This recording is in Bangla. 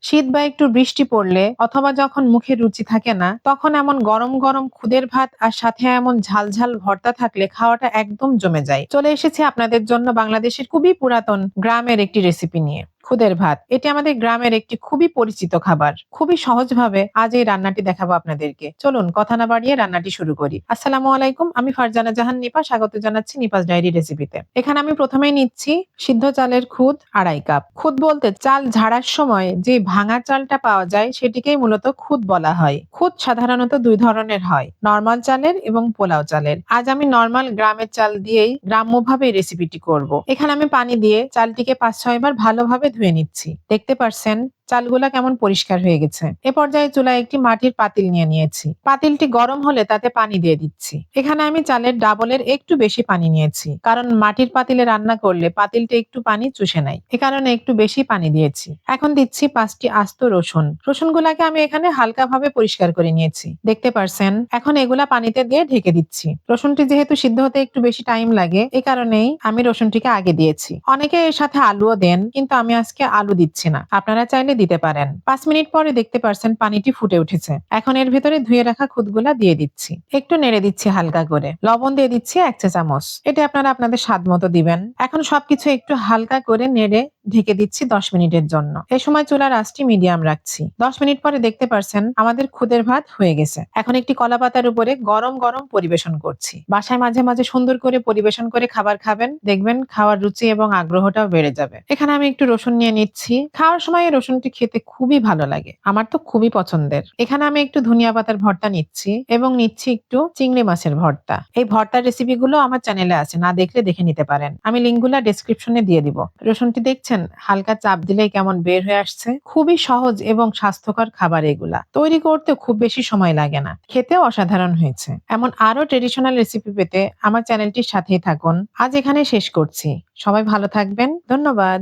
শীত বা একটু বৃষ্টি পড়লে অথবা যখন মুখে রুচি থাকে না, তখন এমন গরম গরম খুদের ভাত আর সাথে এমন ঝাল ঝাল ভর্তা থাকলে খাওয়াটা একদম জমে যায়। চলে এসেছি আপনাদের জন্য বাংলাদেশের খুবই পুরাতন গ্রামের একটি রেসিপি নিয়ে। খুদের ভাত এটি আমাদের গ্রামের একটি খুবই পরিচিত খাবার। খুবই সহজভাবে আজ এই রান্নাটি দেখাবো আপনাদেরকে। চলুন কথা না বাড়িয়ে রান্নাটি শুরু করি। আসসালামু আলাইকুম, আমি ফারজানা জাহান নিপা স্বাগত জানাচ্ছি নিপাস ডায়েরি রেসিপিতে। এখানে আমি প্রথমেই নিচ্ছি সিদ্ধ চালের খুদ 2.5 কাপ। খুদ বলতে চাল ঝাড়ার সময় যে ভাঙা চালটা পাওয়া যায় সেটিকেই মূলত খুদ বলা হয়। খুদ সাধারণত দুই ধরনের হয়, নরমাল চালের এবং পোলাও চালের। আজ আমি নরমাল গ্রামের চাল দিয়েই গ্রাম্যভাবে এই রেসিপিটি করব। এখানে আমি পানি দিয়ে চালটিকে 5-6 বার ভালোভাবে ধুয়ে নিচ্ছি। দেখতে পারছেন চালগুলা কেমন পরিষ্কার হয়ে গেছে। এ পর্যায়ে চুলায় একটি মাটির পাতিল নিয়ে নিয়েছি। পাতিলটি গরম হলে তাতে পানি দিয়ে দিচ্ছি। এখানে আমি চালের ডাবলের একটু বেশি পানি নিয়েছি, কারণ মাটির পাতিলে রান্না করলে পাতিলটা একটু পানি চুষে নেয়। এ কারণে একটু বেশি পানি দিয়েছি। এখন দিচ্ছি 5টি আস্ত রসুন। রসুনগুলাকে আমি এখানে হালকাভাবে পরিষ্কার করে নিয়েছি। দেখতে পারছেন। এখন এগুলা পানিতে দিয়ে ঢেকে দিচ্ছি। রসুনটি যেহেতু সিদ্ধ হতে একটু বেশি টাইম লাগে, এই কারণেই আমি রসুনটিকে আগে দিয়েছি। অনেকে এর সাথে আলুও দেন, কিন্তু আমি আজকে আলু দিচ্ছি না। আপনারা চাইলে দিতে পারেন। 5 মিনিট পরে দেখতে পারছেন পানিটি ফুটে উঠেছে। এখন এর ভেতরে ধুয়ে রাখা খুদগুলা দিয়ে দিচ্ছি। একটু নেড়ে দিচ্ছি হালকা করে। লবণ দিয়ে দিচ্ছি 1 চা চামচ। এটা আপনারা আপনাদের স্বাদ মতো দিবেন। এখন সবকিছু একটু হালকা করে নেড়ে ঢেকে দিচ্ছি 10 মিনিটের জন্য। এই সময় চুলার আঁচটি মিডিয়াম রাখছি। 10 মিনিট পরে দেখতে পারছেন আমাদের খুদের ভাত হয়ে গেছে। এখন একটি কলা পাতার উপরে গরম গরম পরিবেশন করছি। বাসায় মাঝে মাঝে সুন্দর করে পরিবেশন করে খাবার খাবেন, দেখবেন খাওয়ার রুচি এবং আগ্রহটাও বেড়ে যাবে। এখানে আমি একটু রসুন নিয়ে নিচ্ছি। খাওয়ার সময় এই রসুনটি খেতে খুবই ভালো লাগে। আমার তো খুবই পছন্দের। এখানে আমি একটু ধনিয়া পাতার ভর্তা নিচ্ছি এবং নিচ্ছি একটু চিংড়ি মাছের ভর্তা। এই ভর্তার রেসিপিগুলো আমার চ্যানেলে আছে, না দেখলে দেখে নিতে পারেন। আমি লিঙ্কগুলো ডেসক্রিপশনে দিয়ে দিব। রসুনটি দেখছেন হালকা চাপ দিলেই কেমন বের হয়ে আসছে। খুবই সহজ এবং স্বাস্থ্যকর খাবার এগুলা। তৈরি করতে খুব বেশি সময় লাগে না, খেতেও অসাধারণ হয়েছে। এমন আরো ট্রেডিশনাল রেসিপি পেতে আমার চ্যানেলটির সাথেই থাকুন। আজ এখানে শেষ করছি। সবাই ভালো থাকবেন। ধন্যবাদ।